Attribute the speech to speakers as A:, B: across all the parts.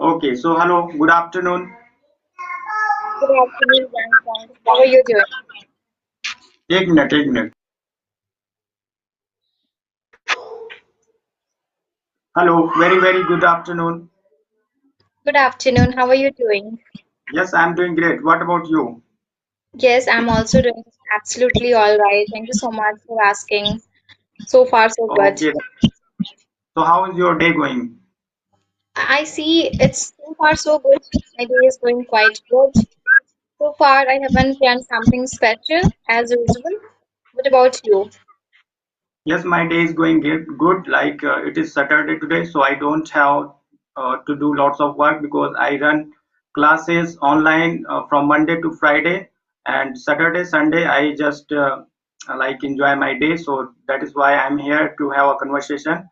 A: Okay, so hello, good afternoon.
B: Good afternoon, Grandson. How are you doing?
A: एक minute एक minute. Hello, very good afternoon.
B: Good afternoon. How are you doing?
A: Yes, I'm doing great. What about you?
B: Yes, I'm also doing absolutely all right. Thank you so much for asking. So far, so good.
A: Okay, so how is your day going?
B: I see it's so far so good. My day is going quite good. So far, I haven't planned something special as usual. What about you?
A: Yes, my day is going good. Like it is Saturday today, so I don't have to do lots of work because I run classes online from Monday to Friday, and Saturday, Sunday I just like enjoy my day. So that is why I'm here to have a conversation.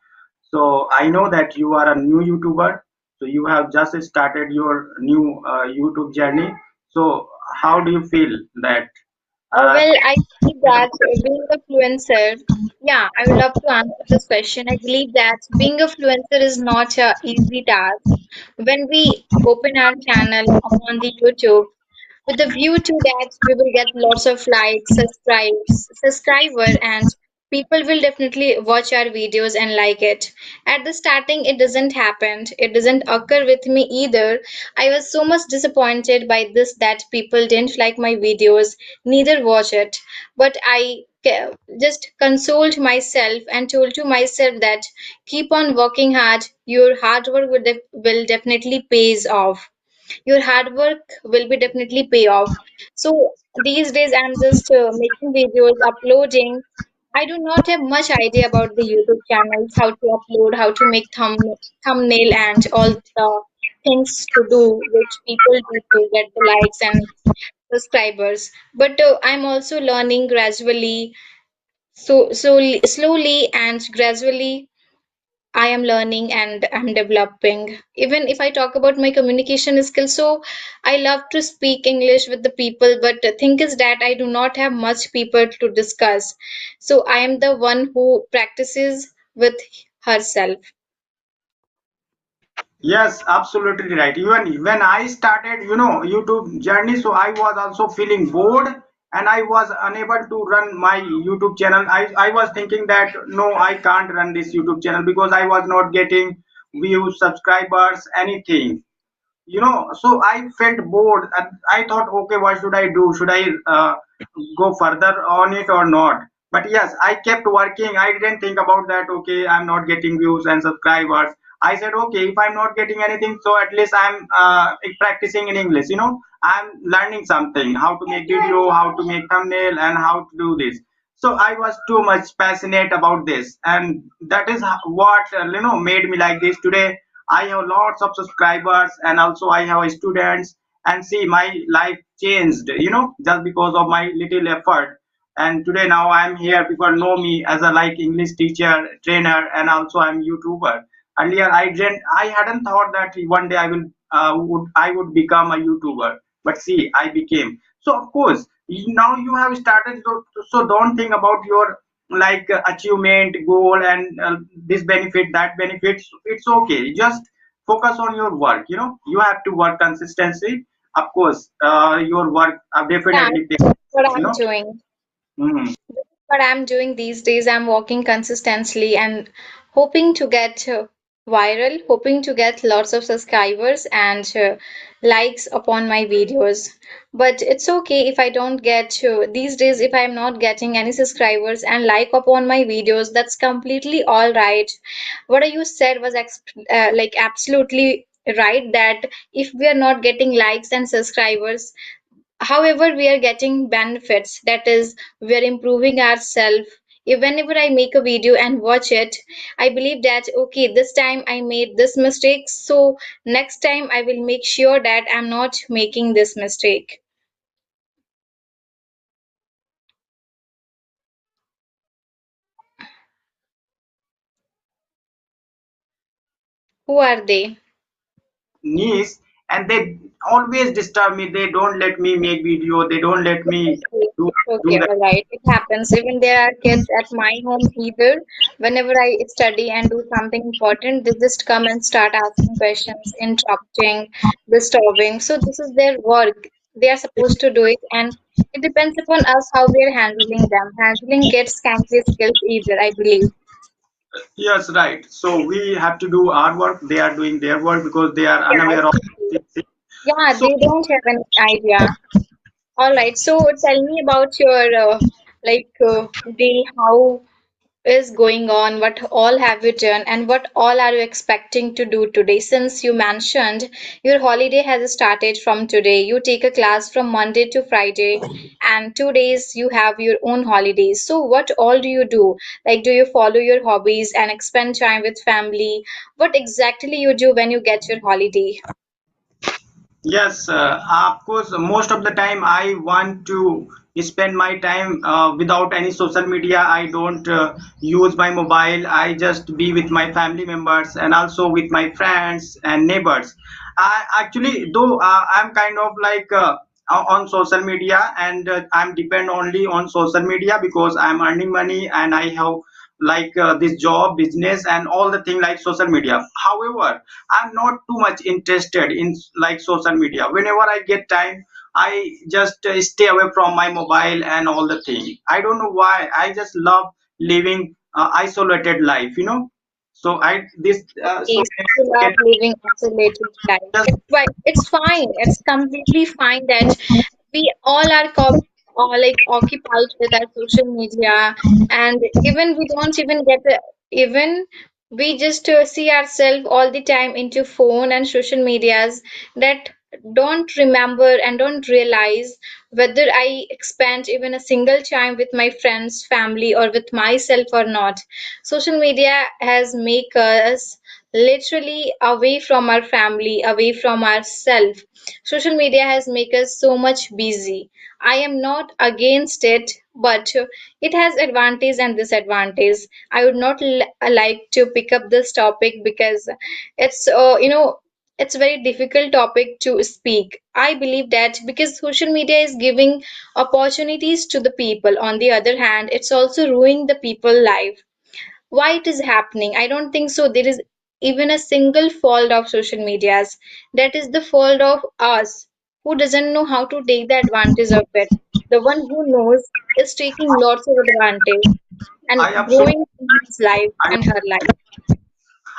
A: So I know that you are a new YouTuber, so you have just started your new YouTube journey. So how do you feel that? Uh,
B: Well, I believe that being a fluencer, yeah, I would love to answer this question. I believe that being a fluencer is not a easy task. When we open our channel upon the YouTube, with the view to that we will get lots of likes, subscriber, and people will definitely watch our videos and like it. At the starting, it doesn't happen. It doesn't occur with me either. I was so much disappointed by this that people didn't like my videos, neither watch it. But just consoled myself and told to myself that keep on working hard. Your hard work will definitely pays off. Your hard work will be definitely pay off. So these days I'm just making videos, uploading. I do not have much idea about the YouTube channels, how to upload, how to make thumbnail and all the things to do which people do to get the likes and subscribers. But I'm also learning gradually, so slowly and gradually I am learning and I'm developing. Even if I talk about my communication skills, so I love to speak English with the people, but the thing is that I do not have much people to discuss. So I am the one who practices with herself.
A: Yes, absolutely right. Even when I started, YouTube journey, so I was also feeling bored and I was unable to run my YouTube channel. I was thinking that no, I can't run this YouTube channel because I was not getting views, subscribers, anything. So I felt bored and I thought, okay, what should I do? Should I go further on it or not? But yes, I kept working. I didn't think about that, okay, I'm not getting views and subscribers. I said, okay, if I'm not getting anything, so at least I'm practicing in English. I'm learning something, how to make video, how to make thumbnail, and how to do this. So I was too much passionate about this, and that is what made me like this today. I have lots of subscribers and also I have students, and see my life changed, just because of my little effort. And today now I'm here. People know me as a like English teacher, trainer, and also I'm YouTuber. Earlier I hadn't thought that one day I would become a YouTuber, but see, I became. So of course, now you have started. So don't think about your like achievement goal and this benefit that benefits. It's okay, just focus on your work. You have to work consistency. Of course, your work
B: Yeah,
A: definitely pays.
B: that's what
A: you
B: I'm
A: know
B: doing.
A: Mhm.
B: What I'm doing these days, I'm walking consistently and hoping to get viral, hoping to get lots of subscribers and likes upon my videos. But it's okay if I don't get these days, if I'm not getting any subscribers and like upon my videos, that's completely all right. What you said was like absolutely right that if we are not getting likes and subscribers, however we are getting benefits, that is we are improving ourselves. Whenever I make a video and watch it, I believe that okay, this time I made this mistake, so next time I will make sure that I'm not making this mistake. Who are they?
A: Niche, and they always disturb me. They don't let me make video. They don't let me
B: Okay,
A: do
B: okay,
A: do that.
B: all right. It happens. Even there are kids at my home either. Whenever I study and do something important, they just come and start asking questions, interrupting, disturbing. So this is their work. They are supposed to do it, and it depends upon us how we are handling them. Handling kids can't be skills either, I believe.
A: Yes, right. So we have to do our work. They are doing their work because they are
B: Yeah,
A: unaware of
B: exactly.
A: things.
B: Yeah,
A: So
B: they don't have an idea. All right. So tell me about your day. How is going on? What all have you done, and what all are you expecting to do today? Since you mentioned your holiday has started from today, you take a class from Monday to Friday, and 2 days you have your own holidays. So, what all do you do? Like, do you follow your hobbies and spend time with family? What exactly you do when you get your holiday?
A: yes, of course, most of the time I want to spend my time without any social media. I don't use my mobile. I just be with my family members and also with my friends and neighbors. I actually, though I'm kind of like on social media, and I'm depend only on social media because I'm earning money and I have like this job, business, and all the thing like social media. However, I'm not too much interested in like social media. Whenever I get time, I just stay away from my mobile and all the thing. I don't know why. I just love living isolated life, you know. So I this so
B: Okay, so you love living isolated life.
A: just
B: It's fine. It's completely fine that we all are like occupied with our social media, and even we don't even get even we just see ourselves all the time into phone and social medias that don't remember and don't realize whether I spend even a single time with my friends, family, or with myself or not. Social media has make us literally away from our family, away from ourself. Social media has made us so much busy. I am not against it, but it has advantage and disadvantage. I would not like to pick up this topic because it's it's a very difficult topic to speak. I believe that because social media is giving opportunities to the people, on the other hand, it's also ruining the people life. Why it is happening? I don't think so there is even a single fault of social medias. That is the fault of us who doesn't know how to take the advantage of it. The one who knows is taking lots of advantage and
A: I absolutely
B: growing in his life and her life.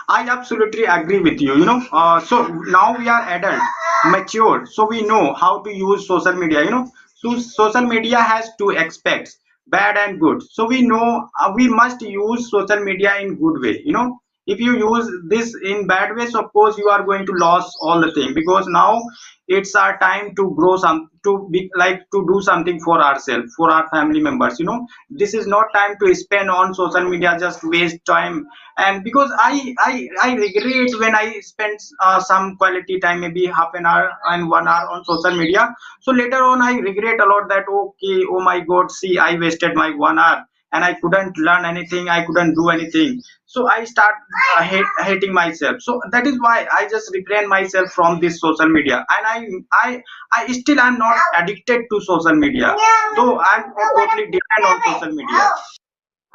A: I absolutely agree with you. You know, so now we are adult, mature, so we know how to use social media. You know, so social media has two aspects, bad and good. So we know we must use social media in good way. You know, if you use this in bad ways, of course you are going to lose all the thing because now it's our time to grow some to be like to do something for ourselves, for our family members. You know, this is not time to spend on social media, just waste time. And because I regret when I spend some quality time, maybe half an hour and 1 hour on social media. So later on I regret a lot that okay, oh my god, see, I wasted my 1 hour and I couldn't learn anything, I couldn't do anything. So I start hating myself. So that is why I just refrain myself from this social media. And I still I'm not addicted to social media, though I'm totally depend on social media.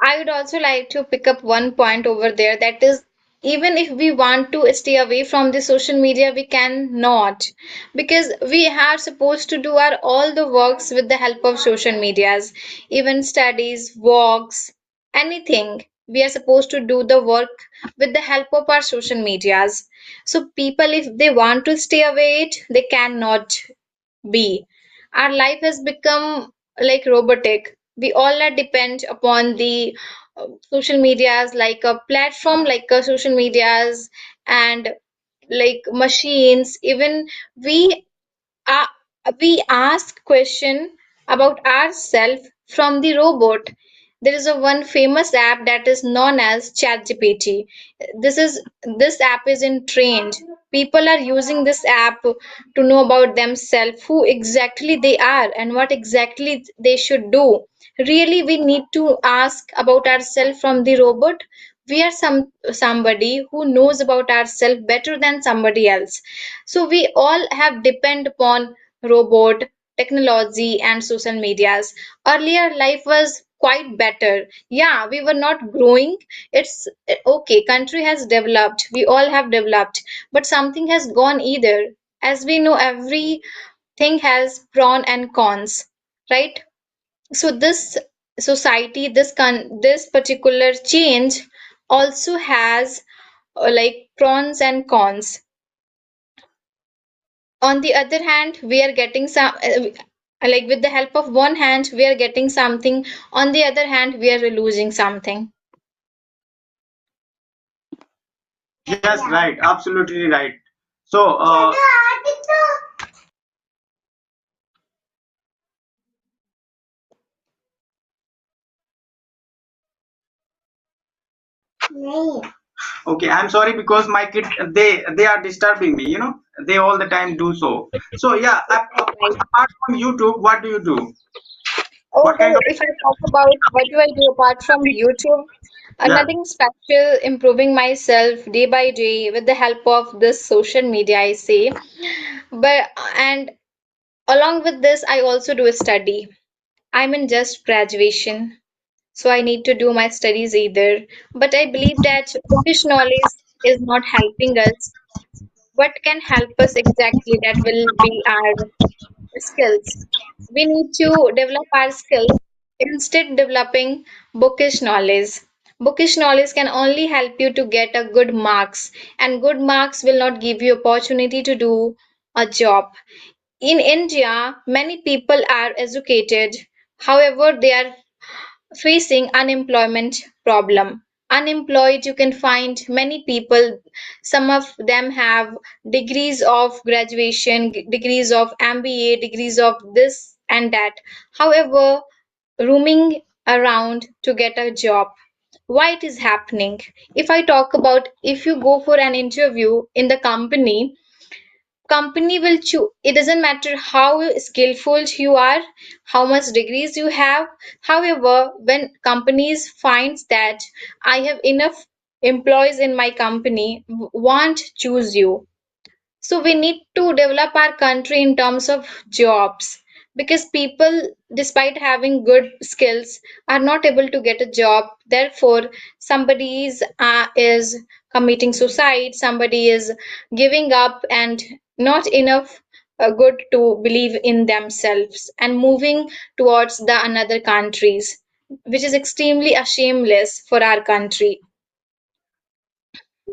B: I would also like to pick up one point over there, that is, even if we want to stay away from the social media, we cannot, because we are supposed to do our all the works with the help of social medias, even studies, walks, anything. We are supposed to do the work with the help of our social medias. So people, if they want to stay away it, they cannot be. Our life has become like robotic. We all are depend upon the social medias, like a platform, like social medias and like machines. Even we uh, we ask question about ourselves from the robot. There is a one famous app that is known as ChatGPT. This app is in trained. People are using this app to know about themselves, who exactly they are and what exactly they should do. Really, we need to ask about ourselves from the robot. We are somebody who knows about ourselves better than somebody else. So we all have depend upon robot, technology, and social medias. Earlier life was quite better. Yeah, we were not growing. It's okay. Country has developed. We all have developed, but something has gone either. As we know, everything has pros and cons, right? So this society, this particular change also has like pros and cons. On the other hand, we are getting some like with the help of one hand we are getting something, on the other hand we are losing something.
A: Yes, right, absolutely right. So, okay, I'm sorry because my kid they are disturbing me. They all the time do so. So yeah,
B: Right.
A: apart from YouTube, what do you do?
B: Oh
A: What kind
B: well,
A: of
B: if I talk about what do I do apart from YouTube,
A: yeah?
B: nothing special, improving myself day by day with the help of this social media, I say. But and along with this, I also do a study. I'm in just graduation, so I need to do my studies either. But I believe that bookish knowledge is not helping us. What can help us exactly? That will be our skills. We need to develop our skills instead developing bookish knowledge. Bookish knowledge can only help you to get a good marks, and good marks will not give you opportunity to do a job. In India, many people are educated, however, they are facing unemployment problem. Unemployed, you can find many people. Some of them have degrees of graduation, degrees of MBA, degrees of this and that. However, roaming around to get a job. Why it is happening? If I talk about, if you go for an interview in the company will choose. It doesn't matter how skillful you are, how much degrees you have. However, when companies finds that I have enough employees in my company, won't choose you. So we need to develop our country in terms of jobs, because people, despite having good skills, are not able to get a job. Therefore, somebody is committing suicide, somebody is giving up, and not enough good to believe in themselves and moving towards the another countries, which is extremely shameless for our country.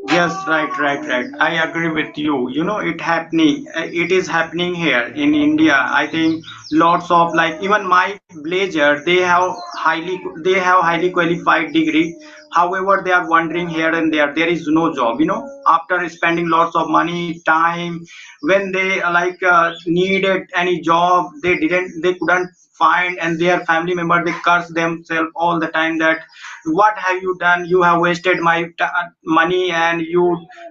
A: Yes, right, right, right. I agree with you. It happening. It is happening here in India. I think lots of like even my blazer, they have highly qualified degree. However, they are wondering here and there. There is no job. After spending lots of money, time, when they needed any job, they couldn't find, and their family member they curse themselves all the time that what have you done, you have wasted my money, and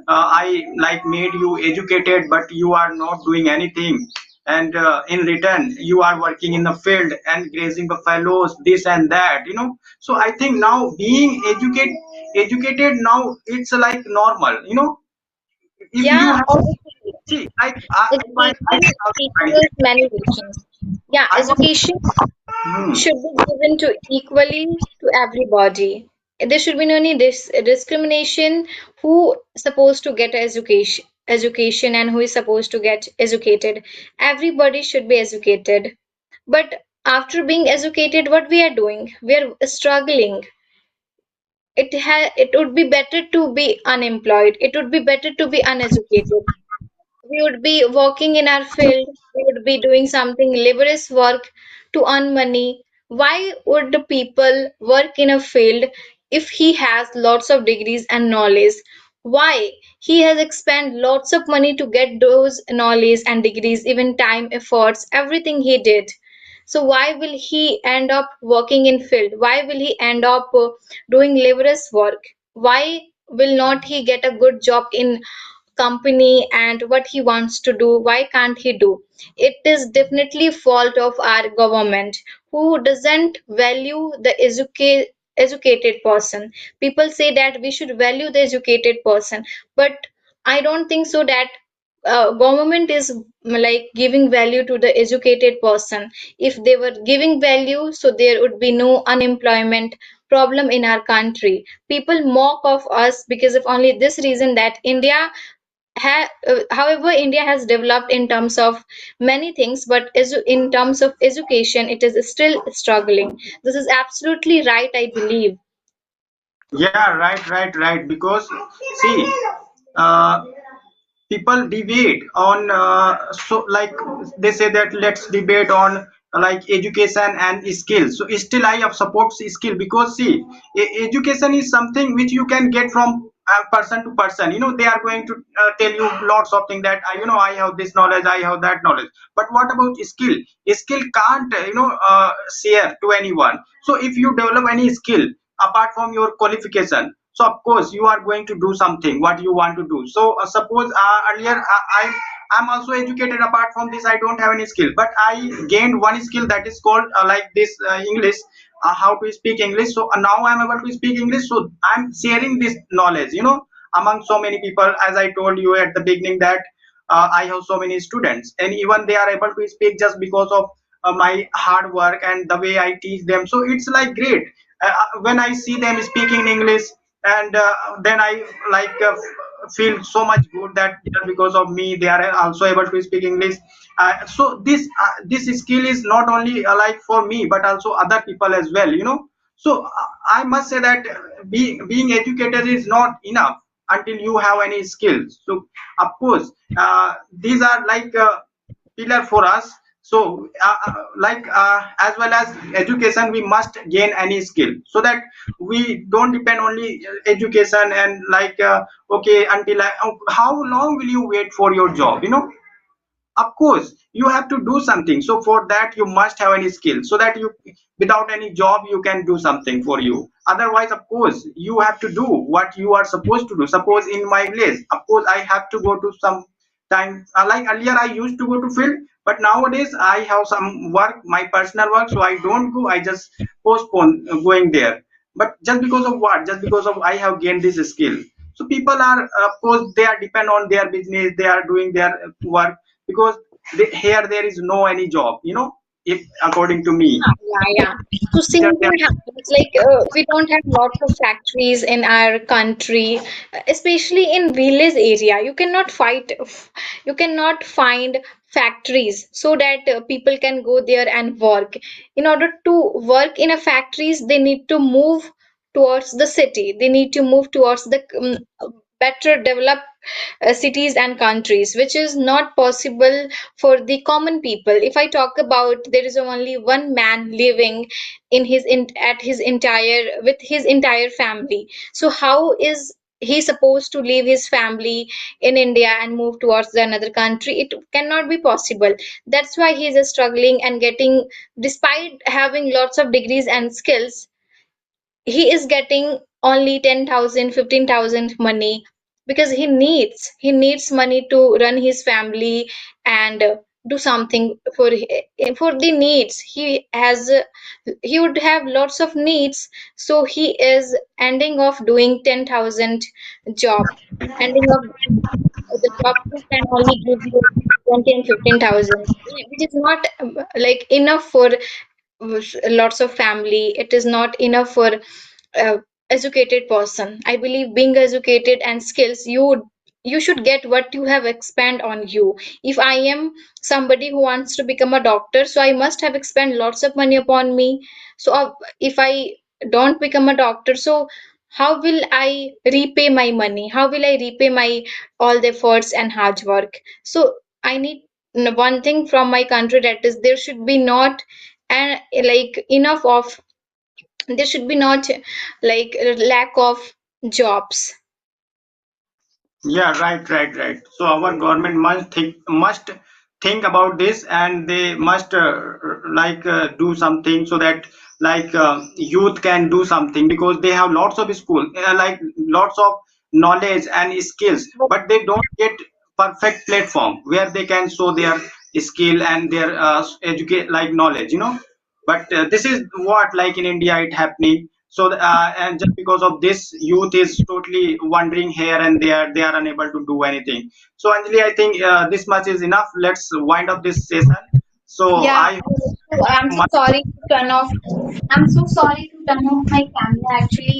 A: I like made you educated but you are not doing anything, and in return you are working in the field and grazing buffaloes, this and that. So I think now being educated now it's like normal. If you
B: Yeah,
A: have
B: obviously.
A: see like I find
B: Education teaches many lessons. Yeah,
A: I want
B: education
A: hmm.
B: should be given to equally to everybody. There should be no any discrimination who supposed to get education and who is supposed to get educated. Everybody should be educated. But after being educated, what we are doing? We are struggling. It would be better to be unemployed. It would be better to be uneducated. We would be working in our field, we would be doing something laborious work to earn money. Why would the people work in a field if he has lots of degrees and knowledge? Why? He has expend lots of money to get those knowledge and degrees, even time, efforts, everything he did. So why will he end up working in field? Why will he end up doing laborious work? Why will not he get a good job in company and what he wants to do? Why can't he do? It is definitely fault of our government who doesn't value the educated person. People say that we should value the educated person, but I don't think so that government is like giving value to the educated person. If they were giving value, so there would be no unemployment problem in our country. People mock of us because of only this reason that however, India has developed in terms of many things, but in terms of education, it is still struggling. This is absolutely right, I believe.
A: Yeah, right. Because see, uh, people debate on so like they say that let's debate on like education and skills. So still I have supports skill, because see, education is something which you can get from person to person. They are going to tell you lots of things that I have this knowledge, I have that knowledge. But what about skill? Skill can't share to anyone. So if you develop any skill apart from your qualification, so of course you are going to do something what you want to do. So suppose earlier I'm also educated. Apart from this, I don't have any skill, but I gained one skill, that is called like this English, how to speak English. So now I'm able to speak English, so I'm sharing this knowledge among so many people. As I told you at the beginning that I have so many students, and even they are able to speak just because of my hard work and the way I teach them. So it's like great when I see them speaking English, and then I like feel so much good that just because of me they are also able to speak English. So this skill is not only like for me but also other people as well. So I must say that being educated is not enough until you have any skills. So of course these are like pillar for us. So like as well as education, we must gain any skill, so that we don't depend only education and like okay, until how long will you wait for your job? Of course you have to do something. So for that you must have any skill, so that you, without any job, you can do something for you. Otherwise, of course, you have to do what you are supposed to do. Suppose in my village, of course I have to go to some time, like earlier I used to go to field, but nowadays I have some work, my personal work, so I don't go. I just postpone going there. But just because of what? Just because of I have gained this skill. So people are, of course, they are depend on their business, they are doing their work, because here there is no any job, if according to me.
B: Yeah. So same thing happens. Like we don't have lots of factories in our country, especially in village area. You cannot find factories so that people can go there and work. In order to work in a factories, they need to move towards the city. They need to move towards the better developed cities and countries, which is not possible for the common people. If I talk about, there is only one man living at his entire with his entire family. So how is he supposed to leave his family in India and move towards another country? It cannot be possible. That's why he is struggling and getting, despite having lots of degrees and skills, he is getting only 10,000, 15,000 money, because he needs money to run his family and do something for the needs. He would have lots of needs, so he is ending off doing 10,000 job, ending up the job can only give you 20 and 15,000, which is not like enough for lots of family. It is not enough for uh, educated person. I believe being educated and skills, you should get what you have expend on you. If I am somebody who wants to become a doctor, so I must have expend lots of money upon me. So if I don't become a doctor, so how will I repay my money? How will I repay my all the efforts and hard work? So I need one thing from my country, that is there should be not and like enough of there should be not like lack of jobs.
A: Yeah, right. So our government must think about this, and they must like do something, so that like youth can do something, because they have lots of school, like lots of knowledge and skills,
B: But
A: but they don't get perfect platform where they can show their skill and their educate like knowledge. But this is what, like in India it happening. So and just because of this, youth is totally wandering here and there, they are unable to do anything. So Anjali, I think this much is enough. Let's wind up this session. So
B: Yeah,
A: I
B: I'm so sorry to turn off. I'm so sorry to turn off my camera actually.